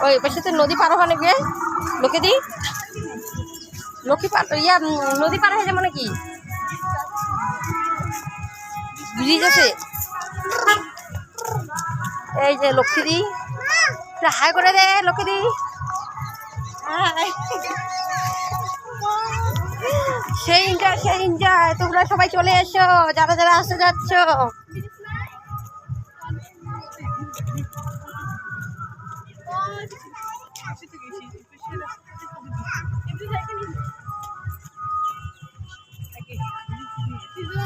ওই পাশে তো নদী পার হওয়া গিয়ে লোকে দি লক্ষ্মী পার ইয়া নদী পার হয়ে যাবো নাকি ব্রিজ আছে এই যে লক্ষ্মী দি হাই করে দে লক্ষ্মী দি সেই এনজয় তোমরা সবাই চলে এসো যারা যারা আসতে যাচ্ছ